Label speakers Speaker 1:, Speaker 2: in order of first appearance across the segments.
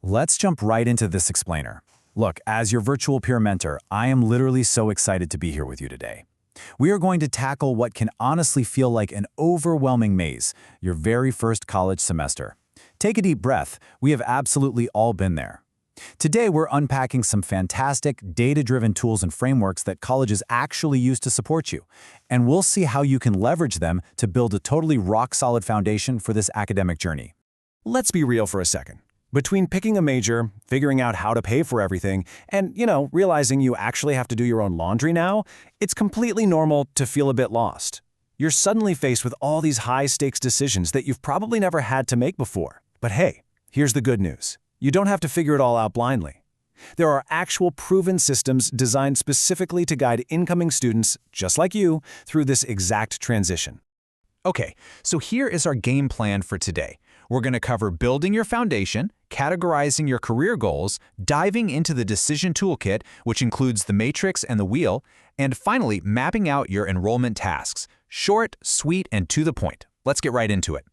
Speaker 1: Let's jump right into this explainer. Look, as your virtual peer mentor, I am literally so excited to be here with you today. We are going to tackle what can honestly feel like an overwhelming maze, your very first college semester. Take a deep breath. We have absolutely all been there. Today, we're unpacking some fantastic, data-driven tools and frameworks that colleges actually use to support you, and we'll see how you can leverage them to build a totally rock-solid foundation for this academic journey.
Speaker 2: Let's be real for a second. Between picking a major, figuring out how to pay for everything, and, realizing you actually have to do your own laundry now, it's completely normal to feel a bit lost. You're suddenly faced with all these high-stakes decisions that you've probably never had to make before. But hey, here's the good news. You don't have to figure it all out blindly. There are actual proven systems designed specifically to guide incoming students, just like you, through this exact transition.
Speaker 3: Okay, so here is our game plan for today. We're going to cover building your foundation, categorizing your career goals, diving into the decision toolkit, which includes the matrix and the wheel, and finally, mapping out your enrollment tasks. Short, sweet, and to the point. Let's get right into it.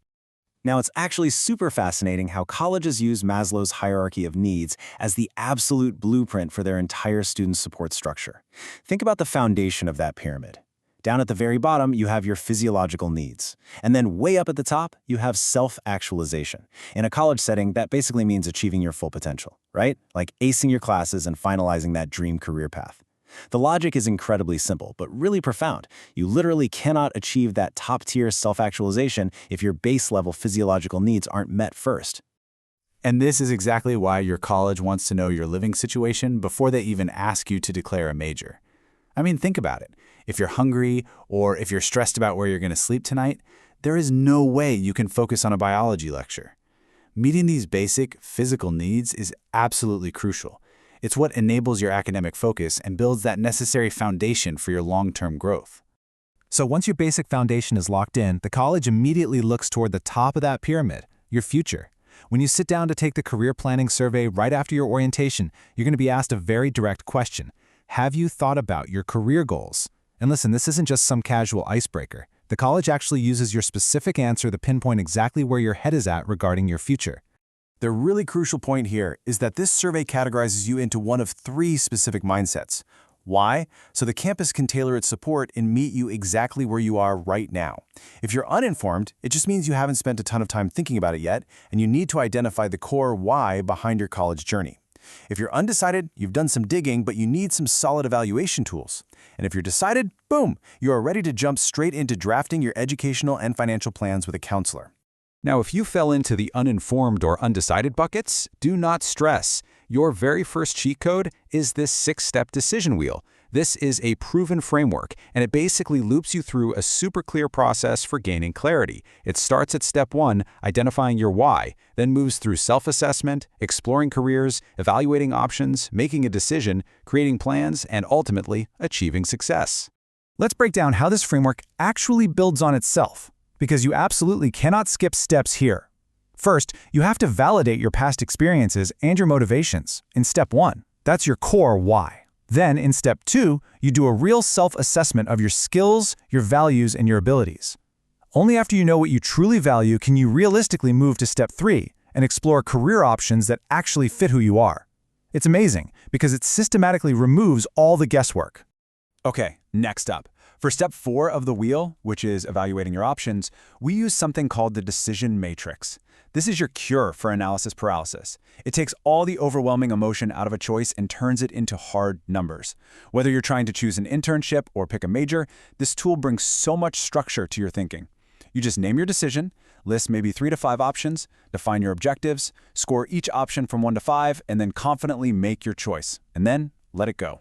Speaker 4: Now, it's actually super fascinating how colleges use Maslow's hierarchy of needs as the absolute blueprint for their entire student support structure. Think about the foundation of that pyramid. Down at the very bottom, you have your physiological needs. And then way up at the top, you have self-actualization. In a college setting, that basically means achieving your full potential, right? Like acing your classes and finalizing that dream career path. The logic is incredibly simple, but really profound. You literally cannot achieve that top-tier self-actualization if your base-level physiological needs aren't met first.
Speaker 1: And this is exactly why your college wants to know your living situation before they even ask you to declare a major. I mean, think about it. If you're hungry or if you're stressed about where you're going to sleep tonight, there is no way you can focus on a biology lecture. Meeting these basic physical needs is absolutely crucial. It's what enables your academic focus and builds that necessary foundation for your long-term growth.
Speaker 3: So once your basic foundation is locked in, the college immediately looks toward the top of that pyramid, your future. When you sit down to take the career planning survey right after your orientation, you're going to be asked a very direct question. Have you thought about your career goals? And listen, this isn't just some casual icebreaker. The college actually uses your specific answer to pinpoint exactly where your head is at regarding your future.
Speaker 2: The really crucial point here is that this survey categorizes you into one of 3 specific mindsets. Why? So the campus can tailor its support and meet you exactly where you are right now. If you're uninformed, it just means you haven't spent a ton of time thinking about it yet, and you need to identify the core why behind your college journey. If you're undecided, you've done some digging, but you need some solid evaluation tools. And if you're decided, boom, you are ready to jump straight into drafting your educational and financial plans with a counselor.
Speaker 3: Now, if you fell into the uninformed or undecided buckets, do not stress. Your very first cheat code is this 6-step decision wheel. This is a proven framework, and it basically loops you through a super clear process for gaining clarity. It starts at step 1, identifying your why, then moves through self-assessment, exploring careers, evaluating options, making a decision, creating plans, and ultimately achieving success.
Speaker 1: Let's break down how this framework actually builds on itself, because you absolutely cannot skip steps here. First, you have to validate your past experiences and your motivations. In step 1, that's your core why. Then, in step 2, you do a real self-assessment of your skills, your values, and your abilities. Only after you know what you truly value can you realistically move to step 3 and explore career options that actually fit who you are. It's amazing because it systematically removes all the guesswork.
Speaker 2: Okay, next up. For step 4 of the wheel, which is evaluating your options, we use something called the decision matrix. This is your cure for analysis paralysis. It takes all the overwhelming emotion out of a choice and turns it into hard numbers. Whether you're trying to choose an internship or pick a major, this tool brings so much structure to your thinking. You just name your decision, list maybe 3 to 5 options, define your objectives, score each option from 1 to 5, and then confidently make your choice. And then let it go.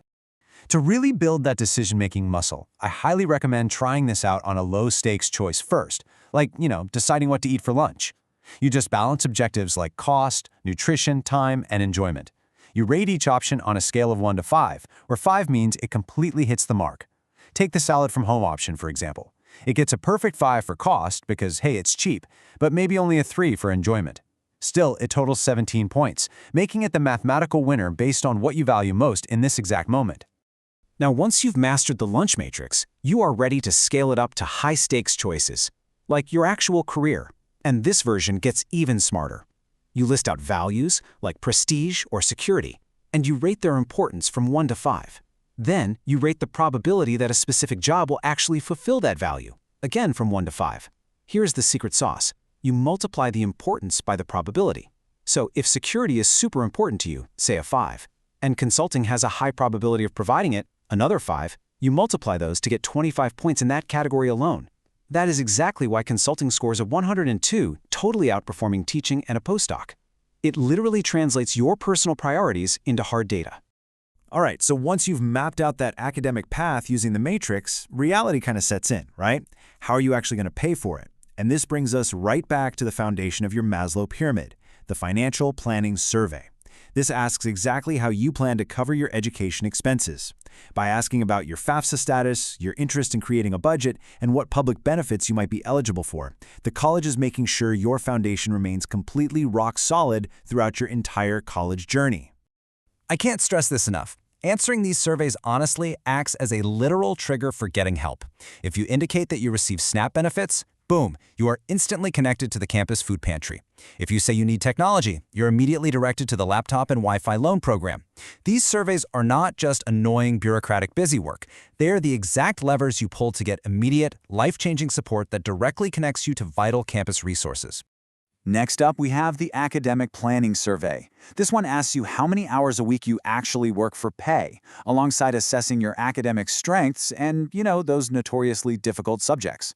Speaker 1: To really build that decision-making muscle, I highly recommend trying this out on a low-stakes choice first, like, deciding what to eat for lunch. You just balance objectives like cost, nutrition, time, and enjoyment. You rate each option on a scale of 1 to 5, where 5 means it completely hits the mark. Take the salad from home option, for example. It gets a perfect 5 for cost because, hey, it's cheap, but maybe only a 3 for enjoyment. Still, it totals 17 points, making it the mathematical winner based on what you value most in this exact moment.
Speaker 4: Now, once you've mastered the lunch matrix, you are ready to scale it up to high-stakes choices, like your actual career. And this version gets even smarter.
Speaker 5: You list out values, like prestige or security, and you rate their importance from 1 to 5. Then, you rate the probability that a specific job will actually fulfill that value, again from 1 to 5. Here's the secret sauce. You multiply the importance by the probability. So if security is super important to you, say a 5, and consulting has a high probability of providing it, another 5, you multiply those to get 25 points in that category alone. That is exactly why consulting scores a 102, totally outperforming teaching and a postdoc. It literally translates your personal priorities into hard data.
Speaker 2: All right, so once you've mapped out that academic path using the matrix, reality kind of sets in, right? How are you actually going to pay for it? And this brings us right back to the foundation of your Maslow pyramid, the Financial Planning Survey. This asks exactly how you plan to cover your education expenses. By asking about your FAFSA status, your interest in creating a budget, and what public benefits you might be eligible for, the college is making sure your foundation remains completely rock solid throughout your entire college journey.
Speaker 1: I can't stress this enough. Answering these surveys honestly acts as a literal trigger for getting help. If you indicate that you receive SNAP benefits, boom, you are instantly connected to the campus food pantry. If you say you need technology, you're immediately directed to the laptop and Wi-Fi loan program. These surveys are not just annoying bureaucratic busy work. They are the exact levers you pull to get immediate, life-changing support that directly connects you to vital campus resources.
Speaker 2: Next up, we have the Academic Planning Survey. This one asks you how many hours a week you actually work for pay, alongside assessing your academic strengths and, those notoriously difficult subjects.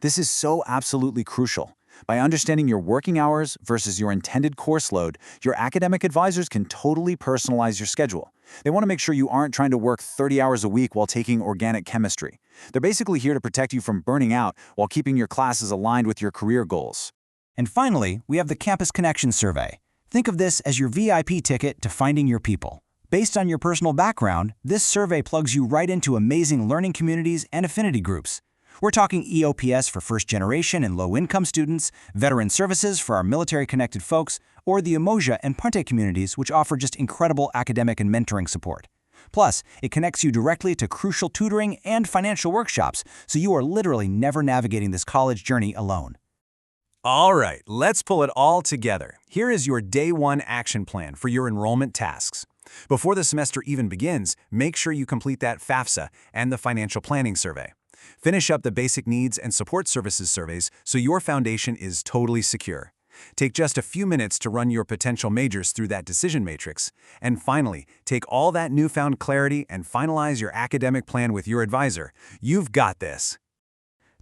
Speaker 2: This is so absolutely crucial. By understanding your working hours versus your intended course load, your academic advisors can totally personalize your schedule. They want to make sure you aren't trying to work 30 hours a week while taking organic chemistry. They're basically here to protect you from burning out while keeping your classes aligned with your career goals.
Speaker 5: And finally, we have the Campus Connection Survey. Think of this as your VIP ticket to finding your people. Based on your personal background, this survey plugs you right into amazing learning communities and affinity groups. We're talking EOPS for first-generation and low-income students, veteran services for our military-connected folks, or the Umoja and Punte communities, which offer just incredible academic and mentoring support. Plus, it connects you directly to crucial tutoring and financial workshops, so you are literally never navigating this college journey alone.
Speaker 1: All right, let's pull it all together. Here is your Day 1 action plan for your enrollment tasks. Before the semester even begins, make sure you complete that FAFSA and the Financial Planning Survey. Finish up the Basic Needs and Support Services surveys so your foundation is totally secure. Take just a few minutes to run your potential majors through that decision matrix. And finally, take all that newfound clarity and finalize your academic plan with your advisor. You've got this.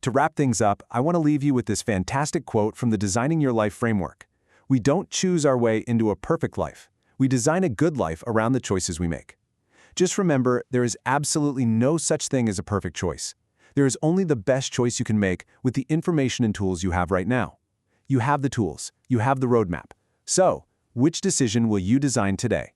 Speaker 3: To wrap things up, I want to leave you with this fantastic quote from the Designing Your Life framework. We don't choose our way into a perfect life. We design a good life around the choices we make. Just remember, there is absolutely no such thing as a perfect choice. There is only the best choice you can make with the information and tools you have right now. You have the tools. You have the roadmap. So, which decision will you design today?